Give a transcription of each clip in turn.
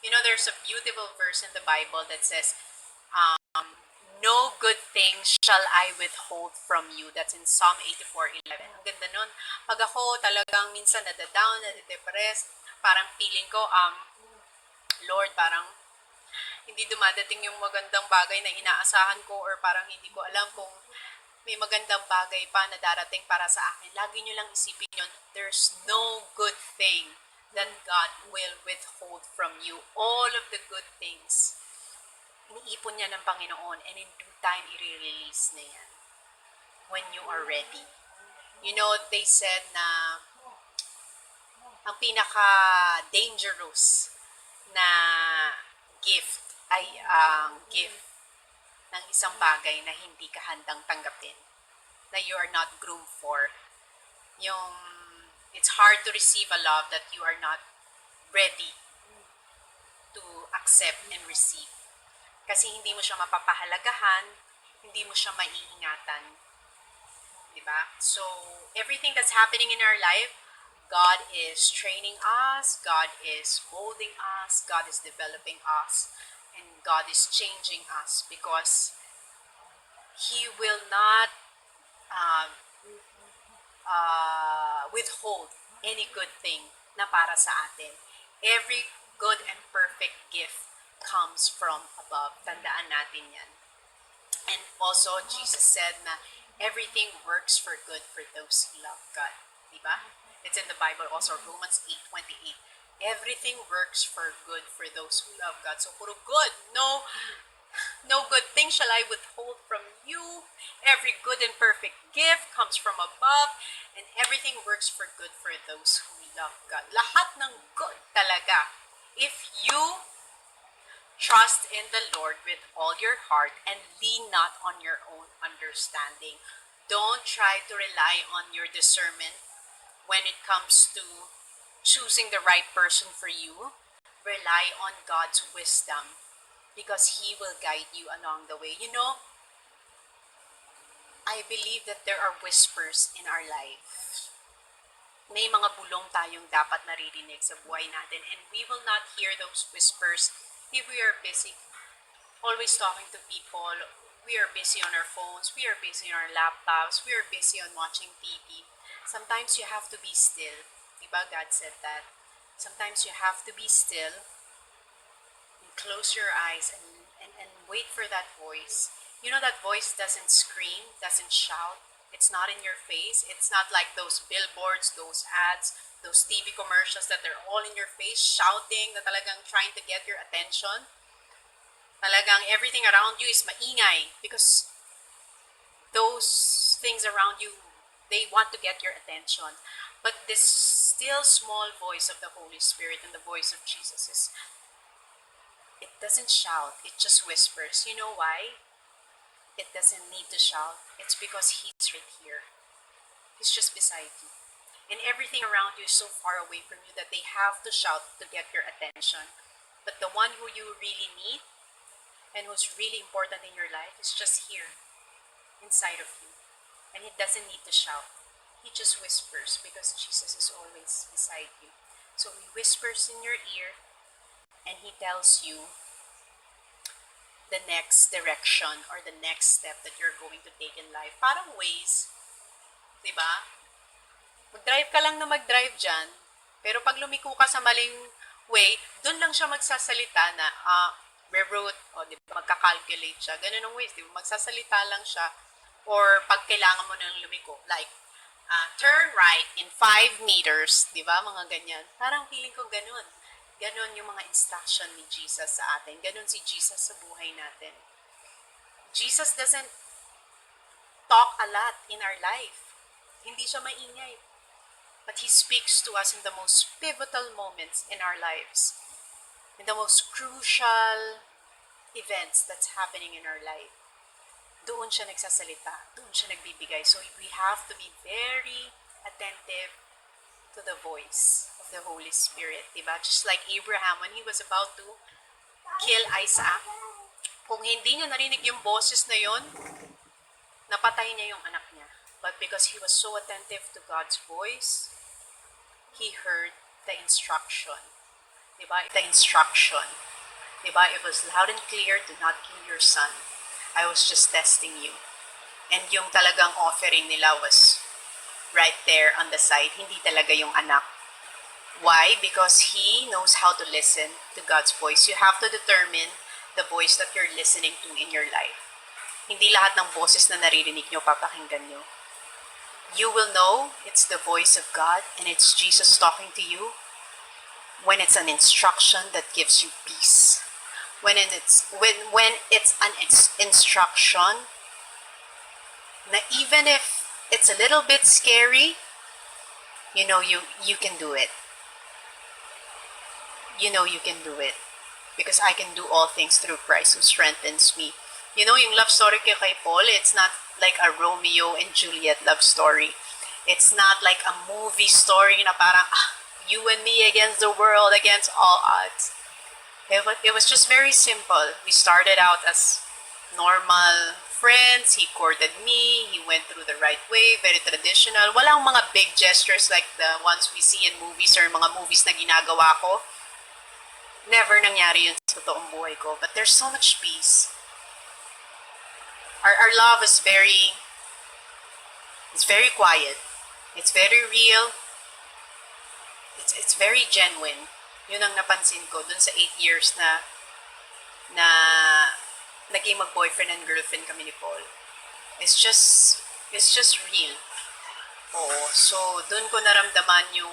There's a beautiful verse in the Bible that says, no good thing shall I withhold from you. That's in Psalm 84:11. Ang ganda nun. Pag ako talagang minsan nadadown, nade-depress, parang feeling ko, Lord, parang hindi dumadating yung magandang bagay na inaasahan ko, or parang hindi ko alam kung may magandang bagay pa na darating para sa akin. Lagi nyo lang isipin yun, there's no good thing that God will withhold from you. All of the good things, iniipon niya ng Panginoon, and in due time, i-release na yan when you are ready. They said na ang pinaka-dangerous na gift ay ang gift ng isang bagay na hindi ka handang tanggapin, na you are not groomed for. It's hard to receive a love that you are not ready to accept and receive. Kasi hindi mo siya mapapahalagahan, hindi mo siya maiingatan. Diba? So, everything that's happening in our life, God is training us, God is molding us, God is developing us, and God is changing us, because He will not withhold any good thing na para sa atin. Every good and perfect gift comes from above. Tandaan natin yan. And also, Jesus said na everything works for good for those who love God. Diba? It's in the Bible also, Romans 8:28. Everything works for good for those who love God. So, puro good. No good thing shall I withhold from you. Every good and perfect gift comes from above, and everything works for good for those who love God. Lahat ng good talaga. If you trust in the Lord with all your heart and lean not on your own understanding. Don't try to rely on your discernment when it comes to choosing the right person for you. Rely on God's wisdom, because He will guide you along the way. I believe that there are whispers in our life. May mga bulong tayong dapat naririnig sa buhay natin, and we will not hear those whispers if we are busy always talking to people. We are busy on our phones, we are busy on our laptops, we are busy on watching TV. Sometimes you have to be still. Diba God said that? Sometimes you have to be still and close your eyes and wait for that voice. That voice doesn't scream, doesn't shout. It's not in your face. It's not like those billboards, those ads, those TV commercials that they're all in your face, shouting, na talagang trying to get your attention. Talagang everything around you is maingay, because those things around you, they want to get your attention. But this still small voice of the Holy Spirit and the voice of Jesus it doesn't shout, it just whispers. You know why? It doesn't need to shout. It's because He's right here. He's just beside you. And everything around you is so far away from you that they have to shout to get your attention. But the one who you really need and who's really important in your life is just here, inside of you. And He doesn't need to shout. He just whispers, because Jesus is always beside you. So He whispers in your ear, and He tells you the next direction or the next step that you're going to take in life. Parang ways, di ba? Mag-drive ka lang na mag-drive dyan, pero pag lumiko ka sa maling way, dun lang siya magsasalita na, reroute, o di ba, magka-calculate siya. Ganun ang ways, di ba? Magsasalita lang siya, or pag kailangan mo nang lumiko, like, turn right in 5 meters, di ba? Mga ganyan. Parang feeling ko ganun. Ganon yung mga instruction ni Jesus sa atin. Ganon si Jesus sa buhay natin. Jesus doesn't talk a lot in our life. Hindi siya maingay. But He speaks to us in the most pivotal moments in our lives. In the most crucial events that's happening in our life. Doon siya nagsasalita. Doon siya nagbibigay. So we have to be very attentive to the voice of the Holy Spirit, diba? Just like Abraham, when he was about to kill Isaac, kung hindi niya narinig yung boses na yon, napatay niya yung anak niya. But because he was so attentive to God's voice, he heard the instruction Diba? The instruction. Diba? It was loud and clear, do not kill your son. I was just testing you. And yung talagang offering nila was right there on the side. Hindi talaga yung anak. Why? Because he knows how to listen to God's voice. You have to determine the voice that you're listening to in your life. Hindi lahat ng boses na naririnig nyo, papakinggan nyo. You will know it's the voice of God and it's Jesus talking to you when it's an instruction that gives you peace. When it's an instruction na even if it's a little bit scary, you know you can do it. You know you can do it. Because I can do all things through Christ who strengthens me. You know, yung love story kay Paul, it's not like a Romeo and Juliet love story. It's not like a movie story na parang, you and me against the world, against all odds. It was just very simple. We started out as normal friends. He courted me. He went through the right way. Very traditional. Walang mga big gestures like the ones we see in movies or mga movies na ginagawa ko. Never nangyari yun sa totoong buhay ko. But there's so much peace. Our love is very quiet. It's very real. It's very genuine. Yun ang napansin ko dun sa 8 years na naging mag-boyfriend and girlfriend kami ni Paul. It's just real. Oo. So, dun ko naramdaman yung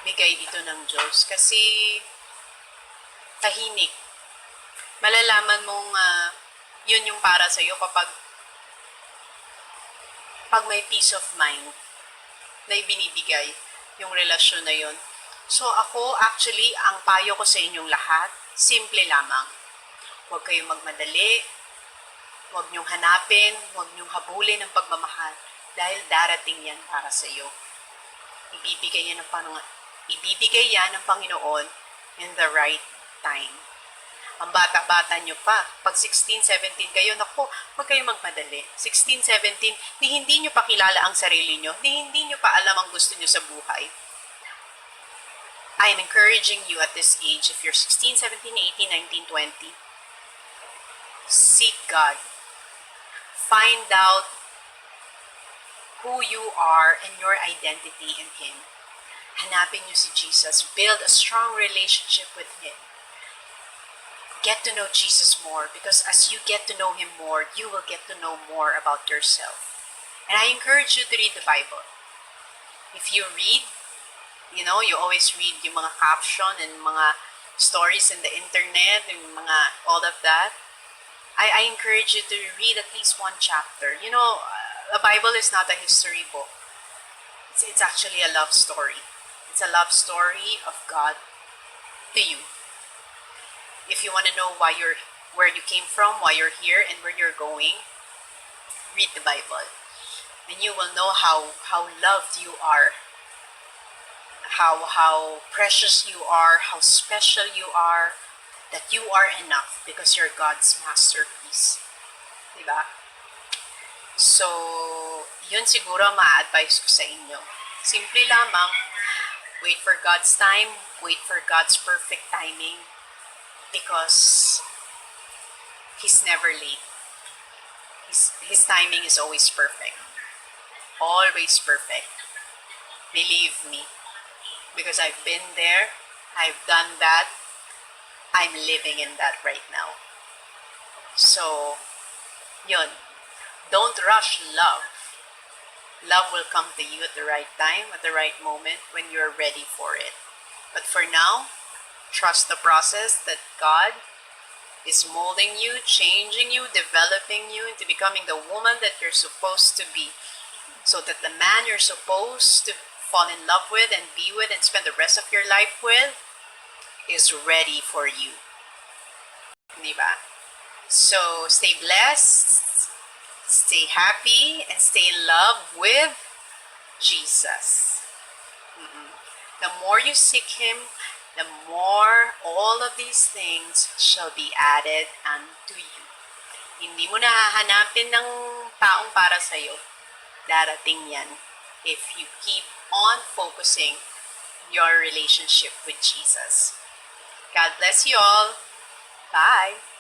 bigay ito ng Diyos. Kasi, tahimik. Malalaman mong yun yung para sa'yo kapag may peace of mind na ibinibigay yung relasyon na yun. So ako, actually, ang payo ko sa inyong lahat, simple lamang. Huwag kayong magmadali, huwag niyong hanapin, huwag niyong habulin ang pagmamahal dahil darating yan para sa iyo. Ibibigay yan ng Panginoon in the right time. Ang bata-bata nyo pa, pag 16, 17 kayo, naku, huwag kayong magmadali. 16, 17, hindi nyo pa kilala ang sarili nyo, hindi nyo pa alam ang gusto nyo sa buhay. I am encouraging you at this age, if you're 16, 17, 18, 19, 20, seek God. Find out who you are and your identity in Him. Hanapin nyo si Jesus. Build a strong relationship with Him. Get to know Jesus more, because as you get to know Him more, you will get to know more about yourself. And I encourage you to read the Bible. If you read, you know, you always read yung mga caption and mga stories in the internet and mga all of that. I encourage you to read at least one chapter. You know, the Bible is not a history book. It's actually a love story. It's a love story of God to you. If you want to know where you came from, why you're here, and where you're going, read the Bible. And you will know how loved you are, how precious you are, how special you are, that you are enough because you're God's masterpiece. Diba? So, yun siguro ma-advise ko sa inyo. Simple lamang, wait for God's time, wait for God's perfect timing, because He's never late. His timing is always perfect. Always perfect. Believe me. Because I've been there, I've done that, I'm living in that right now. So, yun. Don't rush love. Love will come to you at the right time, at the right moment, when you're ready for it. But for now, trust the process that God is molding you, changing you, developing you into becoming the woman that you're supposed to be. So that the man you're supposed to fall in love with and be with and spend the rest of your life with is ready for you. Diba? So, stay blessed, stay happy, and stay in love with Jesus. The more you seek Him, the more all of these things shall be added unto you. Hindi mo nahahanapin ng taong para sa'yo. Darating yan if you keep on focusing your relationship with Jesus. God bless you all. Bye.